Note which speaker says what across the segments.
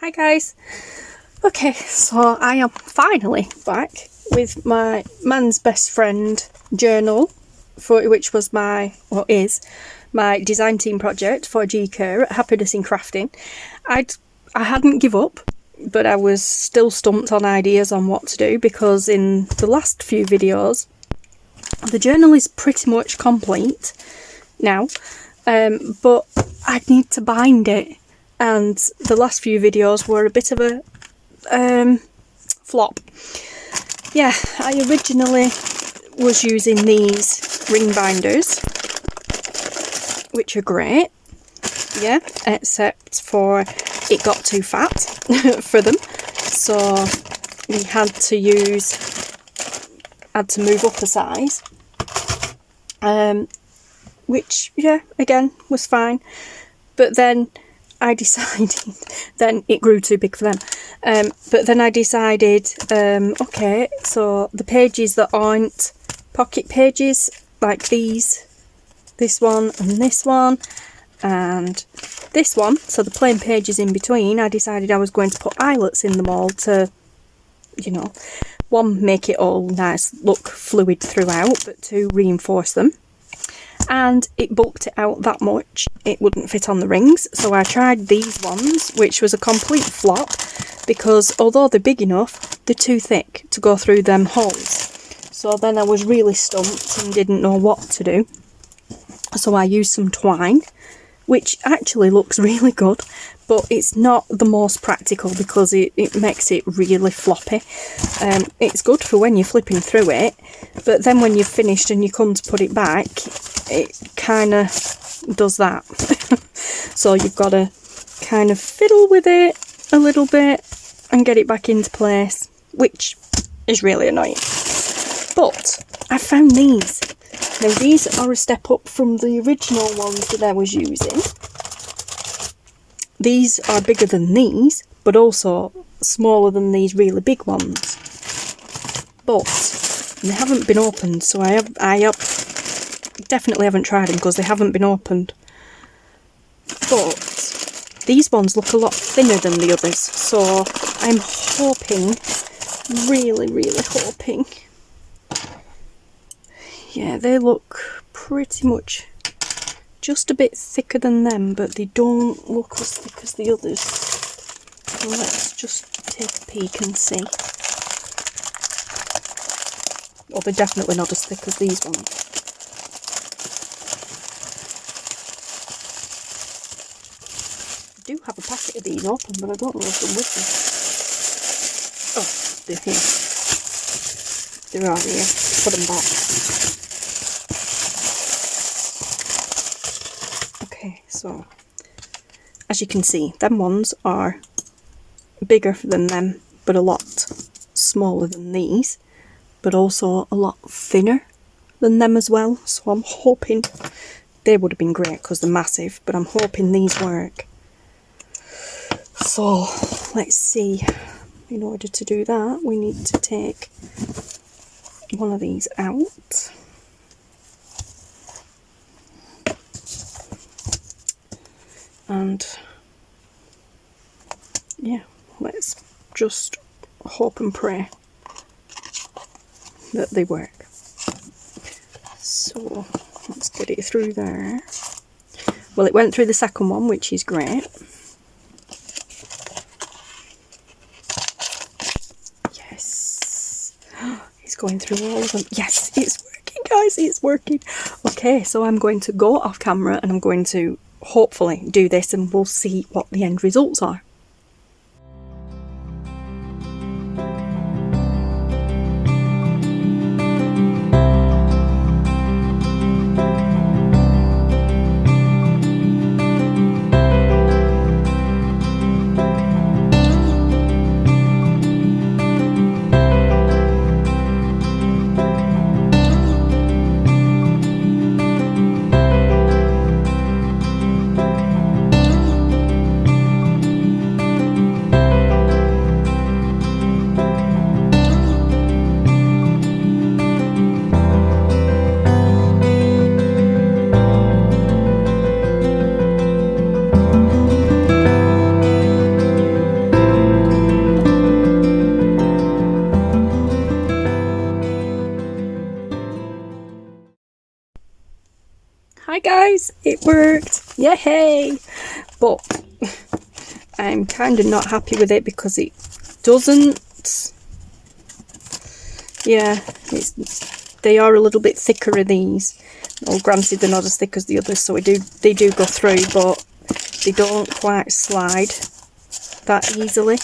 Speaker 1: Hi guys. Okay, so I am finally back with my man's best friend journal, which was is my design team project for Kerr at Happiness in Crafting. I hadn't give up, but I was still stumped on ideas on what to do, because in the last few videos the journal is pretty much complete now, but I need to bind it. And the last few videos were a bit of a flop. Yeah, I originally was using these ring binders, which are great, yeah, except for it got too fat for them, so we had to move up a size, which, yeah, again, was fine. But then I decided, then it grew too big for them, but then I decided, okay, so the pages that aren't pocket pages, like these, this one and this one, and this one, so the plain pages in between, I decided I was going to put eyelets in them all to, you know, one, make it all nice, look fluid throughout, but two, reinforce them. And it bulked it out that much, it wouldn't fit on the rings, so I tried these ones, which was a complete flop, because although they're big enough, they're too thick to go through them holes. So then I was really stumped and didn't know what to do, so I used some twine, which actually looks really good, but it's not the most practical because it makes it really floppy. It's good for when you're flipping through it, but then when you've finished and you come to put it back, it kind of does that. So you've got to kind of fiddle with it a little bit and get it back into place, which is really annoying. But I found these. Now these are a step up from the original ones that I was using. These are bigger than these, but also smaller than these really big ones. But they haven't been opened, so I definitely haven't tried them because they haven't been opened. But these ones look a lot thinner than the others, so I'm hoping, really hoping. Yeah, they look pretty much just a bit thicker than them, but they don't look as thick as the others. So let's just take a peek and see. Well, they're definitely not as thick as these ones. I do have a packet of these open, but I don't know if they're with me. Oh, they're here. They are here. Put them back. So, as you can see, them ones are bigger than them, but a lot smaller than these, but also a lot thinner than them as well. So I'm hoping, they would have been great because they're massive, but I'm hoping these work. So let's see. In order to do that, we need to take one of these out. And yeah, let's just hope and pray that they work. So let's get it through there. Well, it went through the second one, which is great. Yes, it's going through all of them. Yes, it's working, guys, it's working. Okay, so I'm going to go off camera and I'm going to hopefully do this and we'll see what the end results are. Yay! But I'm kind of not happy with it because it doesn't. Yeah, they are a little bit thicker of these. Well, granted, they're not as thick as the others, so they do go through, but they don't quite slide that easily.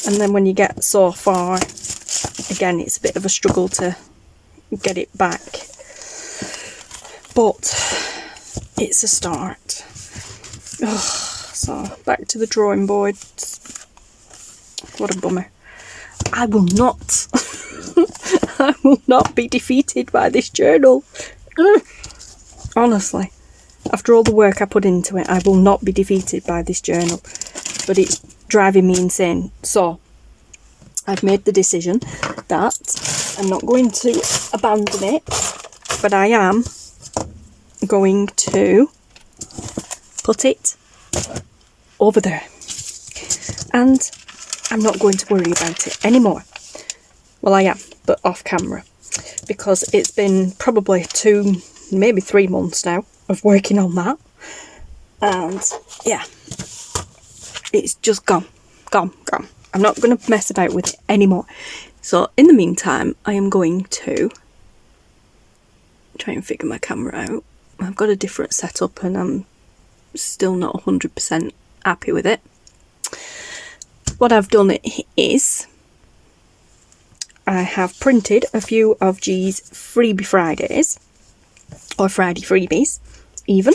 Speaker 1: And then when you get so far, again, it's a bit of a struggle to get it back. But it's a start. Ugh, so back to the drawing board. What a bummer. I will not. I will not be defeated by this journal. Honestly, after all the work I put into it, I will not be defeated by this journal. But it's driving me insane. So I've made the decision that I'm not going to abandon it, but I am going to put it over there. And I'm not going to worry about it anymore. Well, I am, but off camera, because it's been probably 2, maybe 3 months now of working on that, and yeah, it's just gone. I'm not going to mess about with it anymore. So in the meantime, I am going to try and figure my camera out. I've got a different setup and I'm still not 100% happy with it. What I've done is I have printed a few of G's Freebie Fridays, or Friday freebies even.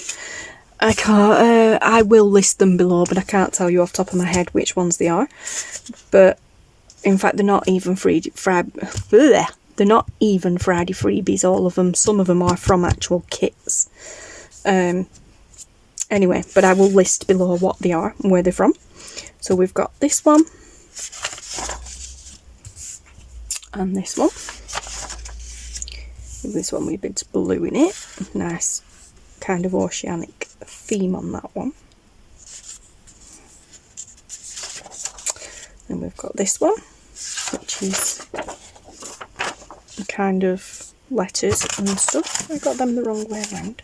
Speaker 1: I will list them below, but I can't tell you off the top of my head which ones they are. But in fact, they're not even they're not even Friday freebies, all of them. Some of them are from actual kits. Anyway, but I will list below what they are and where they're from. So we've got this one, and this one. This one with a bit of blue in it. Nice kind of oceanic theme on that one. Then we've got this one, which is kind of letters and stuff. I got them the wrong way around.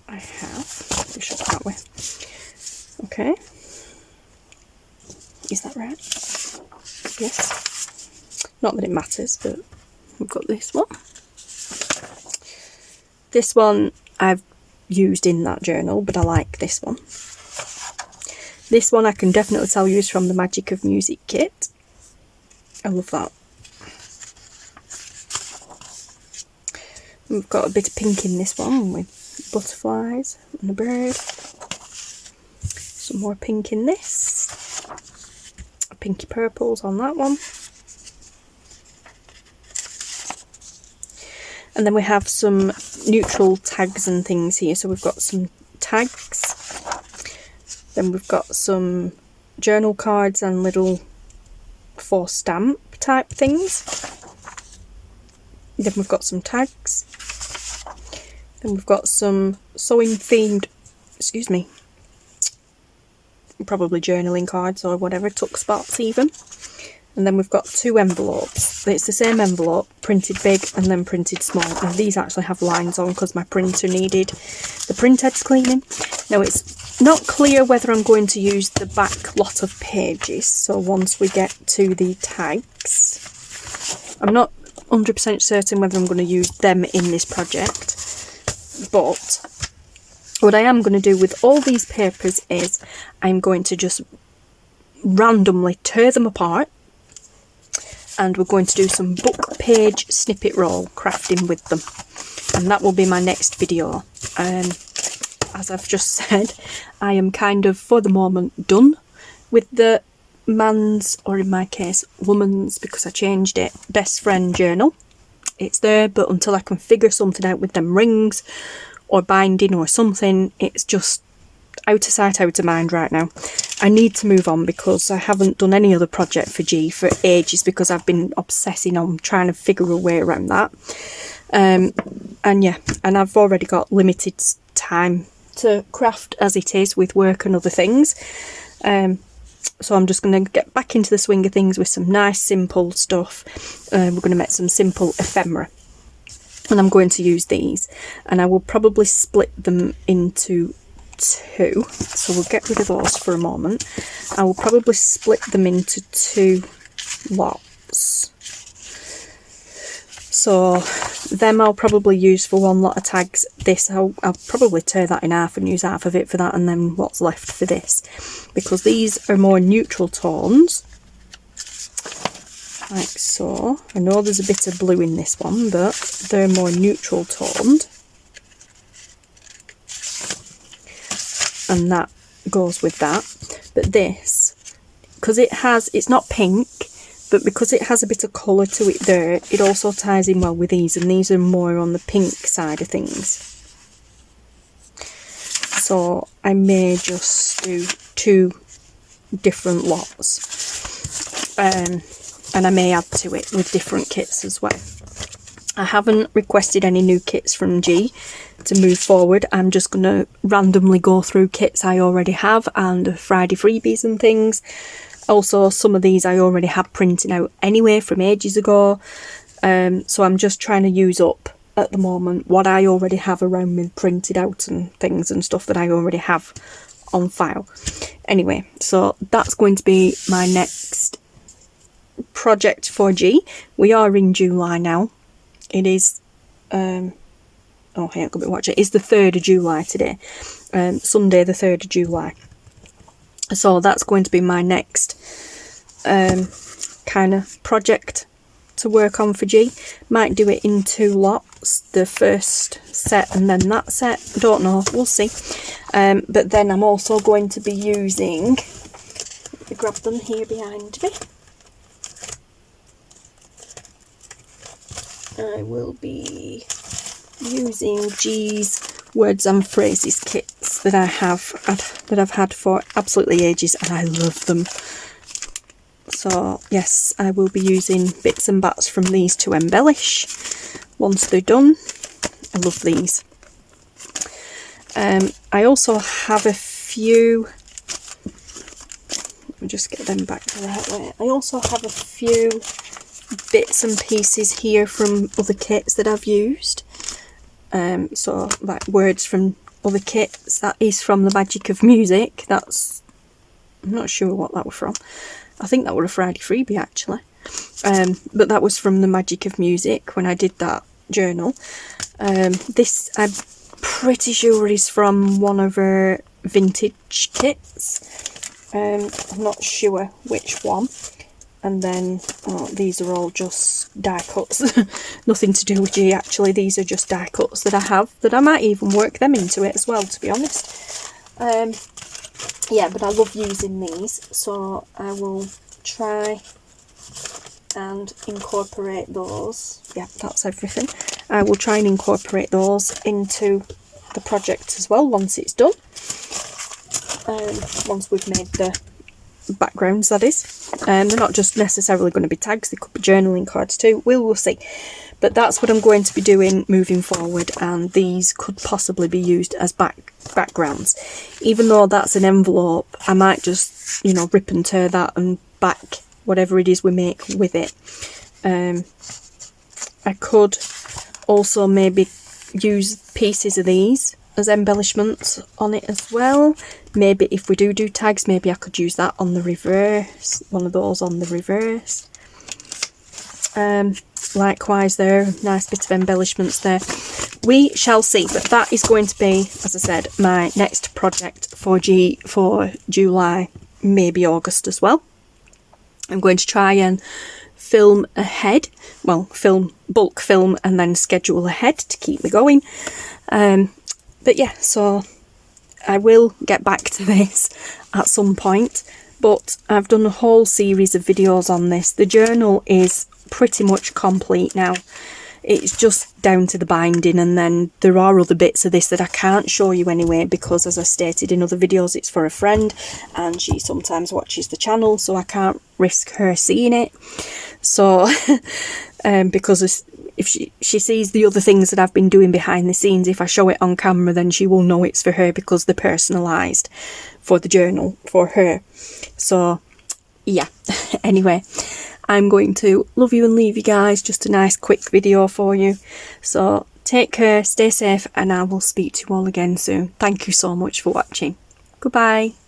Speaker 1: I have. We should that way. Okay. Is that right? Yes. Not that it matters, but we've got this one. This one I've used in that journal, but I like this one. This one I can definitely tell you is from the Magic of Music kit. I love that. We've got a bit of pink in this one with butterflies and a bird. Some more pink in this. Pinky purples on that one. And then we have some neutral tags and things here. So we've got some tags. Then we've got some journal cards and little for stamp type things. Then we've got some tags. Then we've got some sewing themed, probably journaling cards or whatever, tuck spots even. And then we've got 2 envelopes. It's the same envelope, printed big and then printed small. And these actually have lines on because my printer needed the printheads cleaning. Now it's not clear whether I'm going to use the back lot of pages. So once we get to the tags, I'm not 100% certain whether I'm going to use them in this project. But what I am going to do with all these papers is I'm going to just randomly tear them apart, and we're going to do some book page snippet roll crafting with them, and that will be my next video. As I've just said, I am kind of for the moment done with the man's, or in my case woman's, because I changed it, best friend journal. It's there, but until I can figure something out with them rings or binding or something, it's just out of sight, out of mind right now. I need to move on because I haven't done any other project for G for ages because I've been obsessing on trying to figure a way around that. And yeah, and I've already got limited time to craft as it is with work and other things. So I'm just going to get back into the swing of things with some nice simple stuff. We're going to make some simple ephemera. And I'm going to use these. And I will probably split them into 2. So we'll get rid of those for a moment. I will probably split them into 2 lots. So them I'll probably use for 1 lot of tags. This I'll probably tear that in half and use half of it for that, and then what's left for this, because these are more neutral tones, like so. I know there's a bit of blue in this one, but they're more neutral toned, and that goes with that. But this, because it's not pink, but because it has a bit of colour to it there, it also ties in well with these, and these are more on the pink side of things. So I may just do 2 different lots, and I may add to it with different kits as well. I haven't requested any new kits from G to move forward. I'm just going to randomly go through kits I already have and Friday freebies and things. Also, some of these I already had printed out anyway from ages ago, so I'm just trying to use up at the moment what I already have around me printed out and things and stuff that I already have on file. Anyway, so that's going to be my next project for G. We are in July now. It is, oh, I ain't gonna be watching. It's the 3rd of July today, Sunday the 3rd of July. So that's going to be my next kind of project to work on for G. Might do it in 2 lots, the first set and then that set. Don't know, we'll see. But then I'm also going to be using, let me grab them here behind me. I will be using G's words and phrases kits that I've had for absolutely ages, and I love them. So yes, I will be using bits and bats from these to embellish once they're done. I love these. I also have a few, let me just get them back the right way. I also have a few bits and pieces here from other kits that I've used. So like words from other kits. That is from the Magic of Music. That's, I'm not sure what that was from. I think that was a Friday freebie actually. But that was from the Magic of Music when I did that journal. This I'm pretty sure is from one of her vintage kits. I'm not sure which one. And then these are all just die cuts. Nothing to do with G actually. These are just die cuts that I have, that I might even work them into it as well, to be honest. Yeah, but I love using these, so I will try and incorporate those. Yeah, that's everything. I will try and incorporate those into the project as well once it's done. Once we've made the backgrounds, that is. They're not just necessarily going to be tags, they could be journaling cards too. We'll see. But that's what I'm going to be doing moving forward, and these could possibly be used as backgrounds. Even though that's an envelope, I might just, you know, rip and tear that and back whatever it is we make with it. I could also maybe use pieces of these as embellishments on it as well. Maybe if we do tags, maybe I could use that on the reverse, one of those on the reverse. Likewise there, nice bit of embellishments there. We shall see, but that is going to be, as I said, my next project for G for July, maybe August as well. I'm going to try and film ahead, well, bulk film and then schedule ahead to keep me going. But yeah, so I will get back to this at some point, but I've done a whole series of videos on this. The journal is pretty much complete now. It's just down to the binding, and then there are other bits of this that I can't show you anyway, because as I stated in other videos, it's for a friend and she sometimes watches the channel, so I can't risk her seeing it. So because if she sees the other things that I've been doing behind the scenes, if I show it on camera, then she will know it's for her, because they're personalised for the journal for her. So yeah, anyway, I'm going to love you and leave you guys. Just a nice quick video for you. So take care, stay safe, and I will speak to you all again soon. Thank you so much for watching. Goodbye.